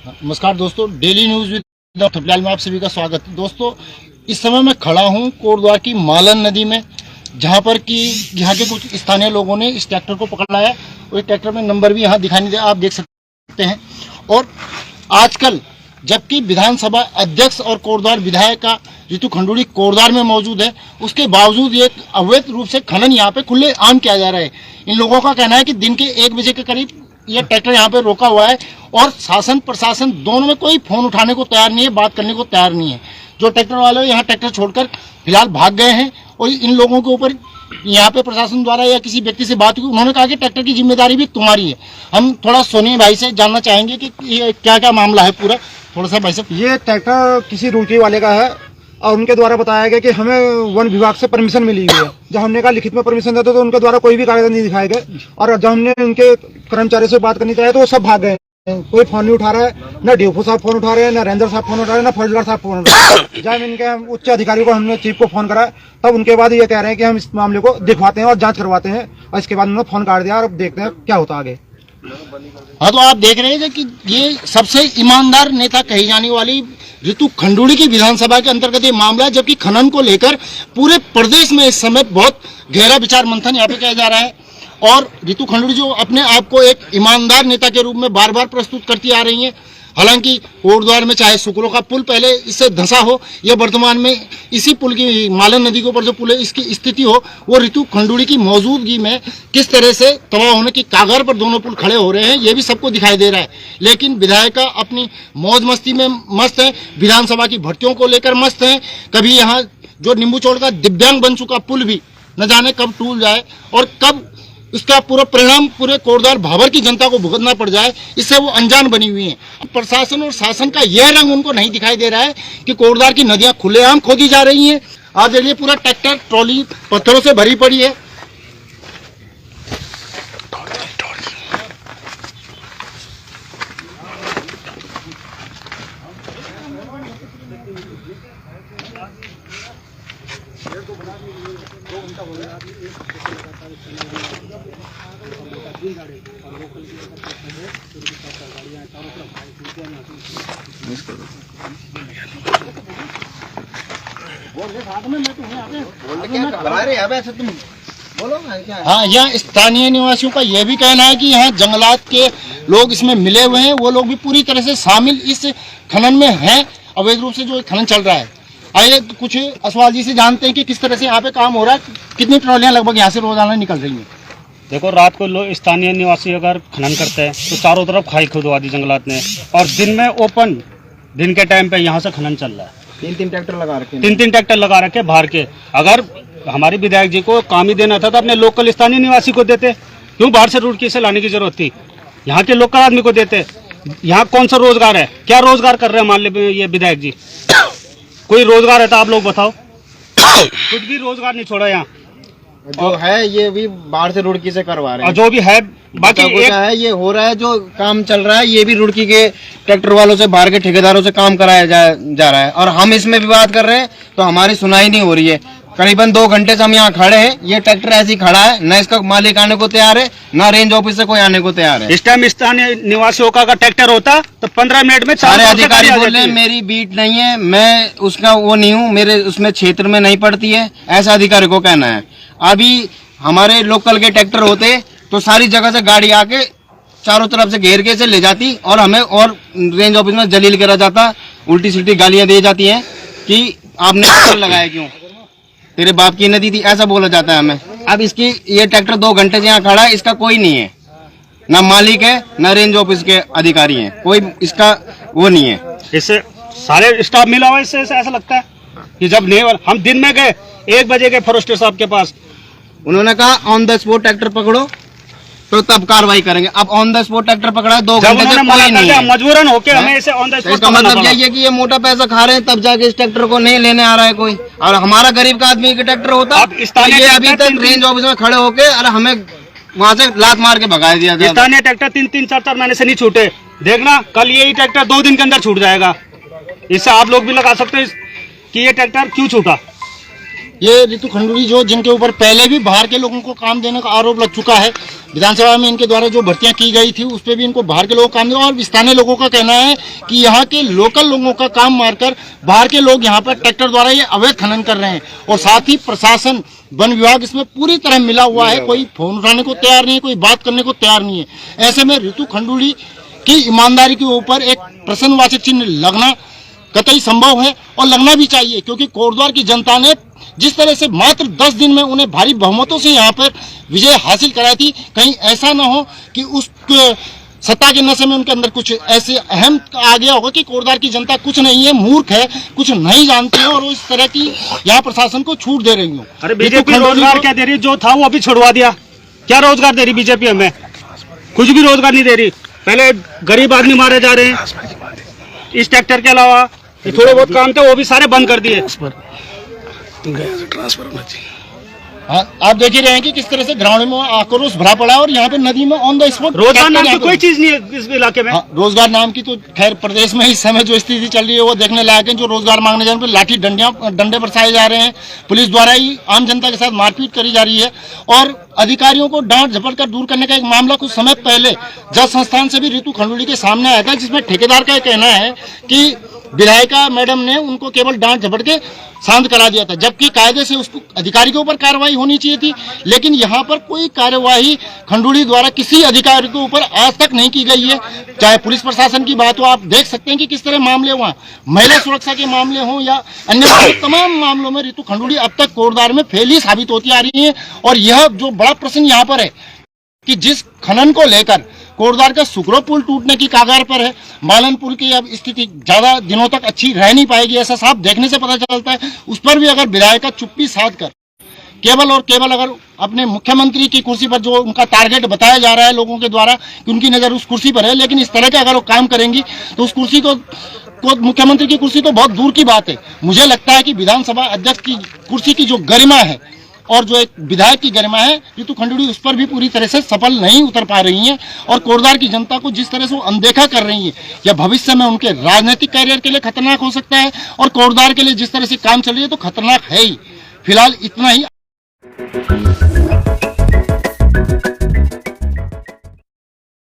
नमस्कार दोस्तों, daily news with doctor फिलहाल में आप सभी का स्वागत है। दोस्तों, इस समय मैं खड़ा हूं कोटद्वार की मालन नदी में, जहां पर कि यहाँ के कुछ स्थानीय लोगों ने इस ट्रैक्टर को पकड़ा है और इस ट्रैक्टर में नंबर भी यहाँ दिखाई नहीं दे, आप देख सकते हैं। और आजकल जबकि विधानसभा अध्यक्ष और कोटद्वार विधायक का रितु खंडूड़ी कोटद्वार में मौजूद है, उसके बावजूद ये अवैध रूप से खनन यहाँ पे खुले आम किया जा रहा है। इन लोगों का कहना है कि दिन के 1 बजे के करीब ये ट्रैक्टर यहाँ पे रोका हुआ है और शासन प्रशासन दोनों में कोई फोन उठाने को तैयार नहीं है, बात करने को तैयार नहीं है। जो ट्रैक्टर वाले यहाँ ट्रैक्टर छोड़कर फिलहाल भाग गए हैं और इन लोगों के ऊपर यहाँ पे प्रशासन द्वारा या किसी व्यक्ति से बात हुई, उन्होंने कहा कि ट्रैक्टर की जिम्मेदारी भी तुम्हारी है। हम थोड़ा सोनी भाई से जानना चाहेंगे कि ये क्या क्या मामला है पूरा, थोड़ा सा भाई साहब। ये ट्रैक्टर किसी रुड़की वाले का है और उनके द्वारा बताया गया कि हमें वन विभाग से परमिशन मिली हुई है। जब हमने कहा लिखित में परमिशन देते तो उनके द्वारा कोई भी कागज नहीं दिखाए गए और जब हमने उनके कर्मचारी से बात करनी चाहिए तो वो सब भाग गए। कोई फोन नहीं उठा रहा है, न डीएफओ साहब फोन उठा रहे हैं, न रेंजर साहब फोन उठा रहे हैं, न फौजदार साहब फोन उठा रहे हैं। जब इनके उच्च अधिकारी को हमने चीफ को फोन करा तब उनके बाद ये कह रहे हैं कि हम इस मामले को दिखवाते हैं और जांच करवाते हैं, और इसके बाद उन्होंने फोन काट दिया और अब देखते हैं क्या होता आगे। हाँ, तो आप देख रहे हैं कि ये सबसे ईमानदार नेता कही जाने वाली रितु खंडूड़ी की विधानसभा के अंतर्गत ये मामला है, जबकि खनन को लेकर पूरे प्रदेश में इस समय बहुत गहरा विचार मंथन यहाँ पे किया जा रहा है। और रितु खंडूड़ी जो अपने आप को एक ईमानदार नेता के रूप में बार बार प्रस्तुत करती आ रही हैं। हालांकि कोटद्वार में चाहे शुक्रों का पुल पहले इससे धंसा हो या वर्तमान में इसी पुल की मालन नदी के ऊपर जो पुल है इसकी स्थिति हो, वो रितु खंडूड़ी की मौजूदगी में किस तरह से तबाह होने की कागार पर दोनों पुल खड़े हो रहे हैं, ये भी सबको दिखाई दे रहा है। लेकिन विधायक अपनी मौज मस्ती में मस्त है, विधानसभा की भर्तियों को लेकर मस्त है। कभी यहाँ जो नींबू चौड़ का दिव्यांग बन चुका पुल भी न जाने कब टूट जाए और कब इसका पूरा परिणाम पूरे कोटद्वार भाबर की जनता को भुगतना पड़ जाए, इससे वो अनजान बनी हुई हैं। प्रशासन और शासन का यह रंग उनको नहीं दिखाई दे रहा है कि कोटद्वार की नदियां खुलेआम खोदी जा रही हैं। आज देखिए पूरा ट्रैक्टर ट्रॉली पत्थरों से भरी पड़ी है। हाँ, यहाँ स्थानीय निवासियों का यह भी कहना है कि यहाँ जंगलात के लोग इसमें मिले हुए हैं, वो लोग भी पूरी तरह से शामिल इस खनन में हैं, अवैध रूप से जो खनन चल रहा है। आइए कुछ असवाल जी से जानते हैं कि किस तरह से यहाँ पे काम हो रहा है, कितनी ट्रॉलियाँ लगभग यहाँ से रोजाना निकल रही हैं। देखो, रात को लोग स्थानीय निवासी अगर खनन करते हैं तो चारों तरफ खाई खुदवा दी जंगलात ने, और दिन में ओपन दिन के टाइम पे यहाँ से खनन चल रहा है। 3 ट्रैक्टर लगा रखे, 3 ट्रैक्टर लगा रखे बाहर के। अगर हमारे विधायक जी को काम ही देना था तो अपने लोकल स्थानीय निवासी को देते, क्यों बाहर से रुड़की से लाने की जरूरत थी? यहाँ के लोकल आदमी को देते। यहाँ कौन सा रोजगार है? क्या रोजगार कर रहे हैं मान ले ये विधायक जी? कोई रोजगार है तो आप लोग बताओ। कुछ भी रोजगार नहीं छोड़ा यहाँ। जो है ये भी बाहर से रुड़की से करवा रहे हैं, जो भी है बाकी एक है ये हो रहा है, जो काम चल रहा है ये भी रुड़की के ट्रैक्टर वालों से, बाहर के ठेकेदारों से काम कराया जा रहा है। और हम इसमें भी बात कर रहे हैं तो हमारी सुनाई नहीं हो रही है। करीबन 2 घंटे से हम यहाँ खड़े हैं, ये ट्रैक्टर ऐसे ही खड़ा है, न इसका मालिक आने को तैयार है, न रेंज ऑफिस से कोई आने को तैयार है। इस टाइम स्थानीय निवासियों का ट्रैक्टर होता तो 15 मिनट में सारे अधिकारी बोल रहे हैं मेरी बीट नहीं है, मैं उसका वो नहीं हूँ, मेरे उसमें क्षेत्र में नहीं पड़ती है, ऐसा अधिकारी को कहना है। अभी हमारे लोकल के ट्रैक्टर होते तो सारी जगह से गाड़ी आके चारों तरफ से घेर के से ले जाती और हमें और रेंज ऑफिस में जलील करा जाता, उल्टी सील्टी गालियां दी जाती हैं कि आपने ट्रैक्टर लगाया क्यों, तेरे बाप की नदी थी, ऐसा बोला जाता है हमें। अब इसकी ये ट्रैक्टर 2 घंटे से यहाँ खड़ा है, इसका कोई नहीं है, ना मालिक है ना रेंज ऑफिस के अधिकारी हैं, कोई इसका वो नहीं है। इससे सारे स्टाफ मिला हुआ, इससे ऐसा लगता है कि जब नहीं, हम दिन में गए 1 बजे गए फॉरेस्टर साहब के पास, उन्होंने कहा ऑन द स्पॉट ट्रैक्टर पकड़ो तो तब कार्रवाई करेंगे। अब ऑन द स्पॉट ट्रैक्टर पकड़ा है, 2 घंटे से कोई नहीं है, मजबूरन होके हमें इसे ऑन द स्पॉट। इसका मतलब यही है कि ये मोटा पैसा खा रहे हैं, तब जाके इस ट्रैक्टर को नहीं लेने आ रहा है कोई। और हमारा गरीब का आदमी का ट्रैक्टर होता तो ये अभी तक रेंज ऑफिस में खड़े होके और हमें वहाँ से लात मार के भगा दिया जाता। स्थानीय ट्रैक्टर 3-3, 4-4 महीने से नहीं छूटे। देखना कल यही ट्रैक्टर 2 दिन के अंदर छूट जाएगा। इससे आप लोग भी लगा सकते हैं कि ये ट्रैक्टर क्यों छूटा। ये रितु खंडूड़ी जो जिनके ऊपर पहले भी बाहर के लोगों को काम देने का आरोप लग चुका है, विधानसभा में इनके द्वारा जो भर्तियां की गई थी उस पर भी इनको बाहर के लोग काम दिए, और स्थानीय लोगों का कहना है कि यहाँ के लोकल लोगों का काम मारकर बाहर के लोग यहाँ पर ट्रैक्टर द्वारा ये अवैध खनन कर रहे हैं। और साथ ही प्रशासन, वन विभाग इसमें पूरी तरह मिला हुआ है, कोई फोन उठाने को तैयार नहीं है, कोई बात करने को तैयार नहीं है। ऐसे में रितु खंडूड़ी की ईमानदारी के ऊपर एक प्रश्नवाचक चिन्ह लगना कतई संभव है और लगना भी चाहिए, क्योंकि कोटद्वार की जनता ने जिस तरह से मात्र 10 दिन में उन्हें भारी बहुमतों से यहाँ पर विजय हासिल कराई थी, कहीं ऐसा ना हो कि उस सत्ता के नशे में उनके अंदर कुछ ऐसे अहम आ गया होगा कि कोटद्वार की जनता कुछ नहीं है, मूर्ख है, कुछ नहीं जानती है और वो इस तरह की यहाँ प्रशासन को छूट दे रही हो। अरे बीजेपी रोजगार क्या दे रही, जो था वो अभी छुड़वा दिया। क्या रोजगार दे रही बीजेपी हमें? कुछ भी रोजगार नहीं दे रही। पहले गरीब आदमी मारे जा रहे हैं, इस ट्रैक्टर के अलावा थोड़े बहुत काम थे वो भी सारे बंद कर दिए। ट्रांसफर होना चाहिए। हाँ, आप देख ही रहे हैं कि किस तरह से ग्राउंड में आक्रोश भरा पड़ा है और यहाँ पे नदी में ऑन द स्पॉट रोजगार नाम की कोई चीज नहीं है इस इलाके में। हाँ, रोजगार नाम की तो खैर प्रदेश में इस समय जो स्थिति चल रही है वो देखने लायक है। जो रोजगार मांगने जाने पर लाठी डंडे बरसाए जा रहे हैं, पुलिस द्वारा ही आम जनता के साथ मारपीट करी जा रही है और अधिकारियों को डांट झपट कर दूर करने का एक मामला कुछ समय पहले जल संस्थान से भी रितु खंडूड़ी के सामने आया था, जिसमें ठेकेदार का कहना है कि विधायिका मैडम ने उनको केवल डांट झपट के शांत करा दिया था, जबकि कायदे से उसको अधिकारी के ऊपर कार्रवाई होनी चाहिए थी। लेकिन यहाँ पर कोई कार्यवाही खंडूड़ी द्वारा किसी अधिकारी के ऊपर आज तक नहीं की गई है। चाहे पुलिस प्रशासन की बात हो, आप देख सकते हैं कि किस तरह मामले हुआ, महिला सुरक्षा के मामले हों या अन्य तमाम मामलों में रितु खंडूड़ी अब तक कोटद्वार में फेल ही साबित होती आ रही है। और यह जो बड़ा प्रश्न यहाँ पर है कि जिस खनन को लेकर कोटद्वार का सुकरो पुल टूटने की कगार पर है, मालन पुल की अब स्थिति ज्यादा दिनों तक अच्छी रह नहीं पाएगी, ऐसा साफ देखने से पता चलता है। उस पर भी अगर विधायिका चुप्पी साध कर केवल और केवल अगर अपने मुख्यमंत्री की कुर्सी पर जो उनका टारगेट बताया जा रहा है लोगों के द्वारा कि उनकी नजर उस कुर्सी पर है, लेकिन इस तरह के अगर वो काम करेंगी तो उस कुर्सी को मुख्यमंत्री की कुर्सी तो बहुत दूर की बात है। मुझे लगता है कि विधानसभा अध्यक्ष की कुर्सी की जो गरिमा है और जो एक विधायक की गरिमा है, रितु खंडूड़ी उस पर भी पूरी तरह से सफल नहीं उतर पा रही हैं और कोटद्वार की जनता को जिस तरह से वो अनदेखा कर रही है, यह भविष्य में उनके राजनीतिक कैरियर के लिए खतरनाक हो सकता है और कोटद्वार के लिए जिस तरह से काम चल रही है तो खतरनाक है ही। फिलहाल इतना ही।